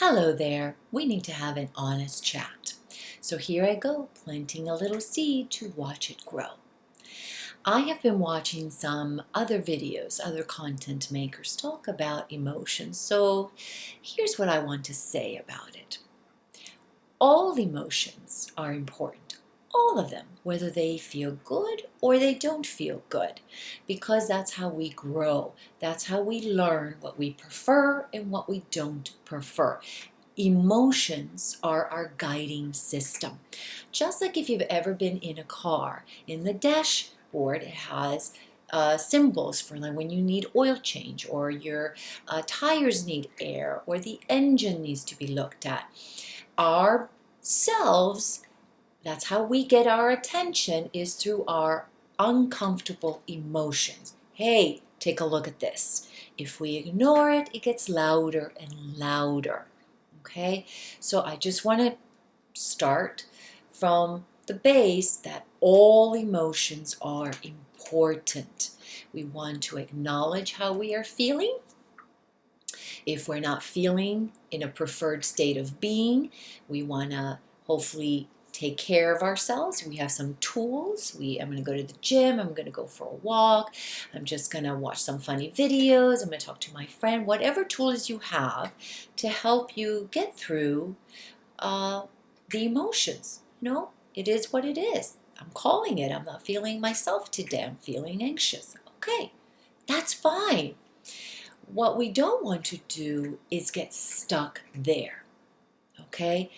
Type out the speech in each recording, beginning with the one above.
Hello there. We need to have an honest chat. So here I go, planting a little seed to watch it grow. I have been watching some other videos, other content makers talk about emotions. So here's what I want to say about it. All emotions are important. All of them, whether they feel good or they don't feel good, because that's how we grow. That's how we learn what we prefer and what we don't prefer. Emotions are our guiding system. Just like if you've ever been in a car, in the dashboard, it has symbols for like when you need oil change, or your tires need air, or the engine needs to be looked at. Ourselves, that's how we get our attention, is through our uncomfortable emotions. Hey, take a look at this. If we ignore it, it gets louder and louder. Okay, so I just want to start from the base that all emotions are important. We want to acknowledge how we are feeling. If we're not feeling in a preferred state of being, we want to hopefully take care of ourselves. We have some tools. I'm going to go to the gym. I'm going to go for a walk. I'm just going to watch some funny videos. I'm going to talk to my friend. Whatever tools you have to help you get through the emotions. It is what it is. I'm calling it. I'm not feeling myself today. I'm feeling anxious. Okay, that's fine. What we don't want to do is get stuck there. Okay?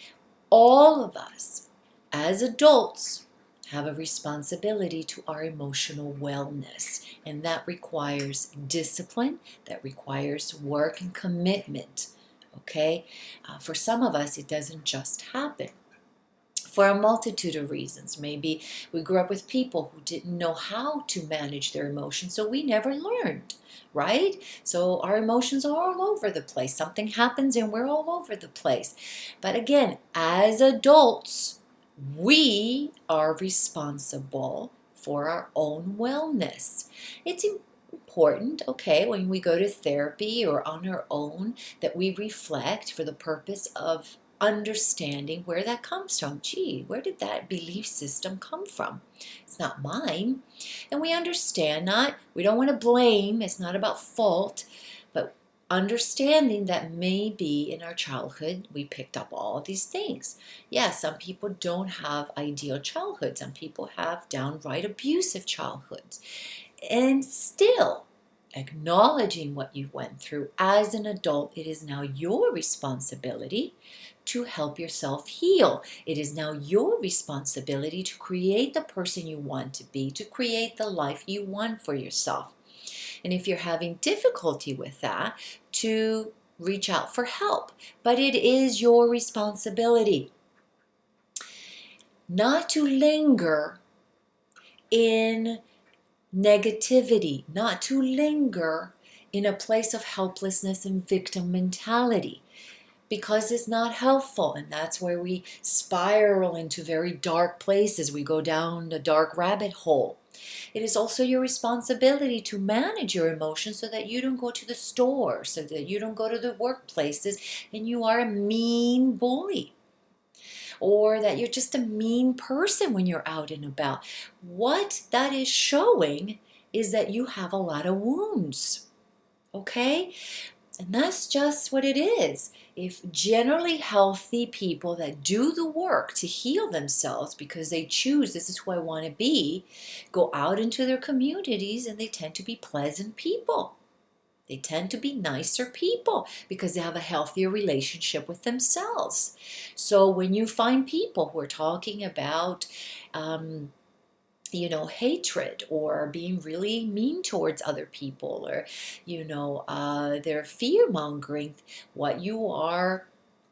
All of us, as adults, have a responsibility to our emotional wellness, and that requires discipline, that requires work and commitment. Okay? For some of us, it doesn't just happen for a multitude of reasons. Maybe we grew up with people who didn't know how to manage their emotions, so we never learned, right? So our emotions are all over the place. Something happens and we're all over the place. But again, as adults, we are responsible for our own wellness. It's important, okay, when we go to therapy or on our own, that we reflect for the purpose of understanding where that comes from. Gee, where did that belief system come from? It's not mine. And we understand that. We don't want to blame. It's not about fault, but understanding that maybe in our childhood we picked up all of these things. Yes, some people don't have ideal childhoods. Some people have downright abusive childhoods. And still, acknowledging what you went through as an adult, it is now your responsibility to help yourself heal. It is now your responsibility to create the person you want to be, to create the life you want for yourself. And if you're having difficulty with that, to reach out for help. But it is your responsibility not to linger in negativity, not to linger in a place of helplessness and victim mentality, because it's not helpful. And that's where we spiral into very dark places. We go down the dark rabbit hole. It is also your responsibility to manage your emotions so that you don't go to the store, so that you don't go to the workplaces and you are a mean bully, or that you're just a mean person when you're out and about. What that is showing is that you have a lot of wounds, okay? And that's just what it is. If generally healthy people that do the work to heal themselves because they choose, this is who I want to be, go out into their communities, and they tend to be pleasant people. They tend to be nicer people because they have a healthier relationship with themselves. So when you find people who are talking about hatred, or being really mean towards other people, or, they're fear-mongering, what you are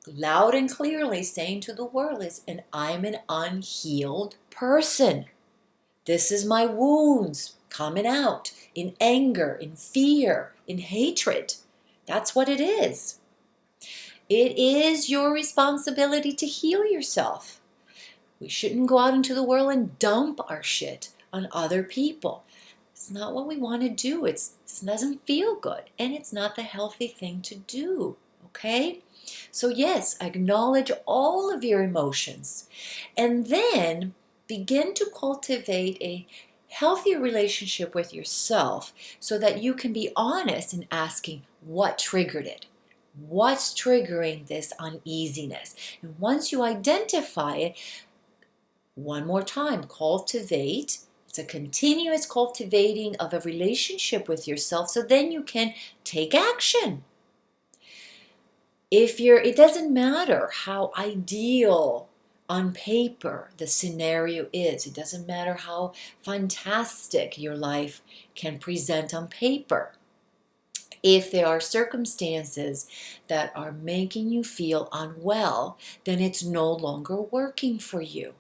loud and clearly saying to the world is, and I'm an unhealed person. This is my wounds coming out in anger, in fear, in hatred. That's what it is. It is your responsibility to heal yourself. We shouldn't go out into the world and dump our shit on other people. It's not what we want to do. It doesn't feel good, and it's not the healthy thing to do, okay? So yes, acknowledge all of your emotions and then begin to cultivate a healthier relationship with yourself so that you can be honest in asking what triggered it. What's triggering this uneasiness? And once you identify it, one more time, cultivate. It's a continuous cultivating of a relationship with yourself so then you can take action. It doesn't matter how ideal on paper the scenario is. It doesn't matter how fantastic your life can present on paper. If there are circumstances that are making you feel unwell, then it's no longer working for you.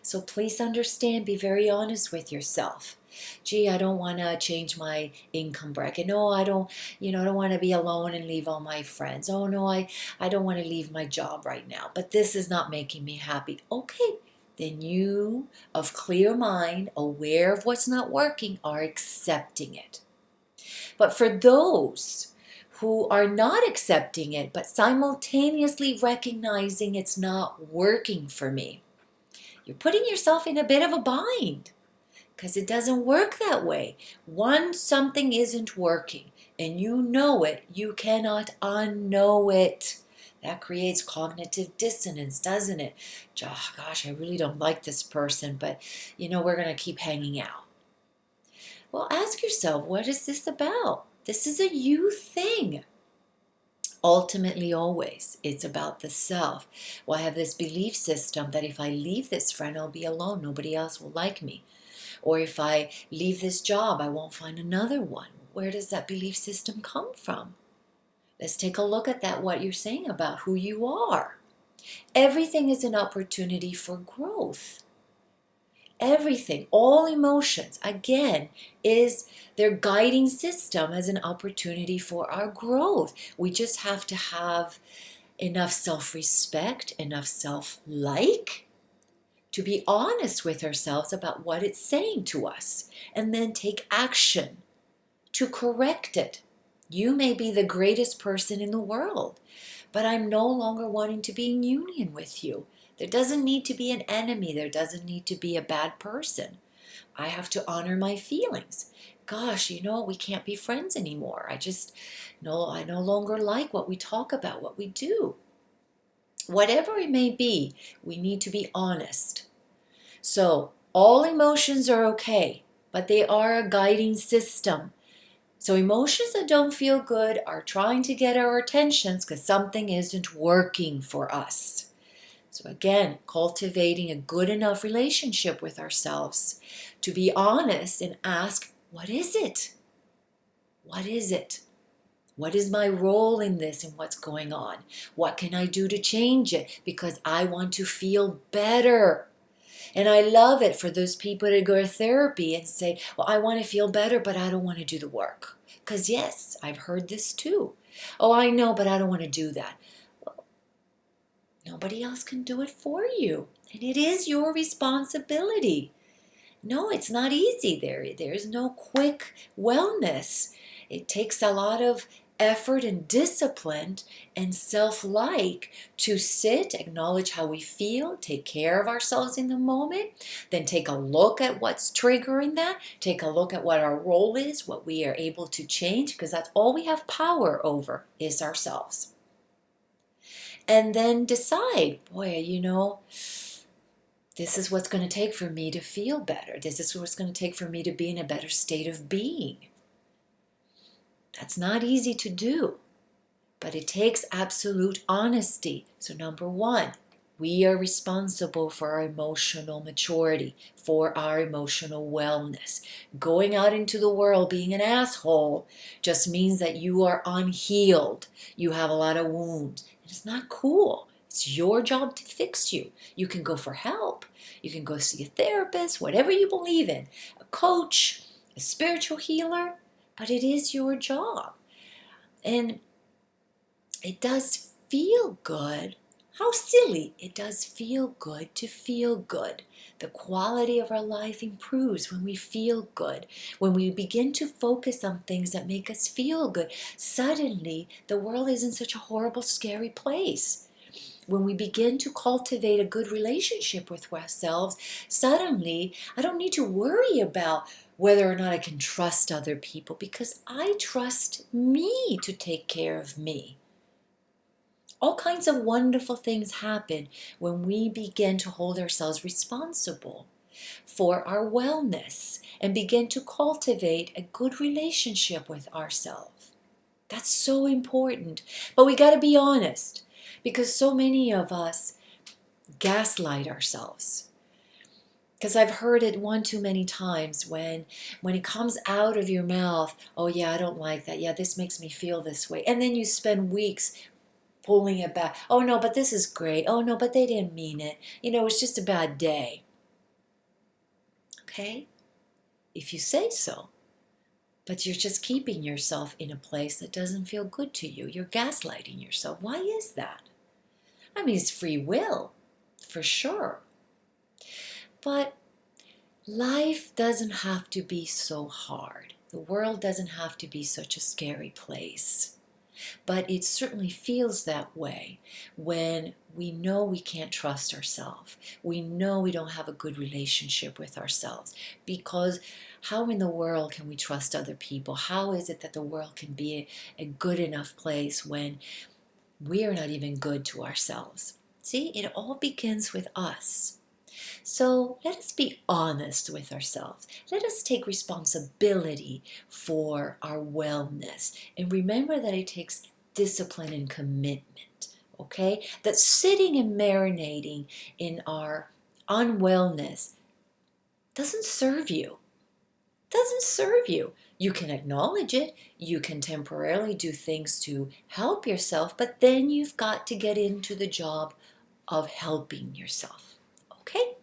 So please understand, be very honest with yourself. Gee, I don't want to change my income bracket. No, I don't want to be alone and leave all my friends. Oh no, I don't want to leave my job right now. But this is not making me happy. Okay, then you, of clear mind, aware of what's not working, are accepting it. But for those who are not accepting it, but simultaneously recognizing it's not working for me, you're putting yourself in a bit of a bind because it doesn't work that way. Once something isn't working and you know it, you cannot unknow it. That creates cognitive dissonance, doesn't it? Oh, gosh, I really don't like this person, but we're going to keep hanging out. Well, ask yourself, what is this about? This is a you thing. Ultimately, always, it's about the self. Well, I have this belief system that if I leave this friend, I'll be alone. Nobody else will like me. Or if I leave this job, I won't find another one. Where does that belief system come from? Let's take a look at that, what you're saying about who you are. Everything is an opportunity for growth. Everything, all emotions, again, is their guiding system as an opportunity for our growth. We just have to have enough self-respect, enough self-like to be honest with ourselves about what it's saying to us and then take action to correct it. You may be the greatest person in the world, but I'm no longer wanting to be in union with you. There doesn't need to be an enemy. There doesn't need to be a bad person. I have to honor my feelings. Gosh, we can't be friends anymore. I no longer like what we talk about, what we do. Whatever it may be, we need to be honest. So all emotions are okay, but they are a guiding system. So emotions that don't feel good are trying to get our attentions because something isn't working for us. So again, cultivating a good enough relationship with ourselves to be honest and ask, what is it? What is it? What is my role in this and what's going on? What can I do to change it? Because I want to feel better. And I love it for those people to go to therapy and say, well, I want to feel better, but I don't want to do the work. Because yes, I've heard this too. Oh, I know, but I don't want to do that. Nobody else can do it for you. And it is your responsibility. No, it's not easy. There's no quick wellness. It takes a lot of effort and discipline and self-like to sit, acknowledge how we feel, take care of ourselves in the moment, then take a look at what's triggering that, take a look at what our role is, what we are able to change, because that's all we have power over is ourselves. And then decide, boy, this is what's going to take for me to feel better. This is what's going to take for me to be in a better state of being. That's not easy to do, but it takes absolute honesty. So number one, we are responsible for our emotional maturity, for our emotional wellness. Going out into the world being an asshole just means that you are unhealed. You have a lot of wounds. It's not cool. It's your job to fix you. You can go for help. You can go see a therapist, whatever you believe in, a coach, a spiritual healer, but it is your job. And it does feel good How silly. It does feel good to feel good. The quality of our life improves when we feel good. When we begin to focus on things that make us feel good, suddenly the world isn't such a horrible, scary place. When we begin to cultivate a good relationship with ourselves, suddenly I don't need to worry about whether or not I can trust other people because I trust me to take care of me. All kinds of wonderful things happen when we begin to hold ourselves responsible for our wellness and begin to cultivate a good relationship with ourselves. That's so important. But we got to be honest because so many of us gaslight ourselves. Because I've heard it one too many times when it comes out of your mouth, oh yeah, I don't like that. Yeah, this makes me feel this way. And then you spend weeks pulling it back. Oh no, but this is great. Oh no, but they didn't mean it. It's just a bad day. Okay? If you say so. But you're just keeping yourself in a place that doesn't feel good to you. You're gaslighting yourself. Why is that? I mean, it's free will, for sure. But life doesn't have to be so hard. The world doesn't have to be such a scary place. But it certainly feels that way when we know we can't trust ourselves. We know we don't have a good relationship with ourselves. Because how in the world can we trust other people? How is it that the world can be a good enough place when we are not even good to ourselves? See, it all begins with us. So let us be honest with ourselves. Let us take responsibility for our wellness. And remember that it takes discipline and commitment, okay? That sitting and marinating in our unwellness doesn't serve you. Doesn't serve you. You can acknowledge it. You can temporarily do things to help yourself, but then you've got to get into the job of helping yourself. Okay?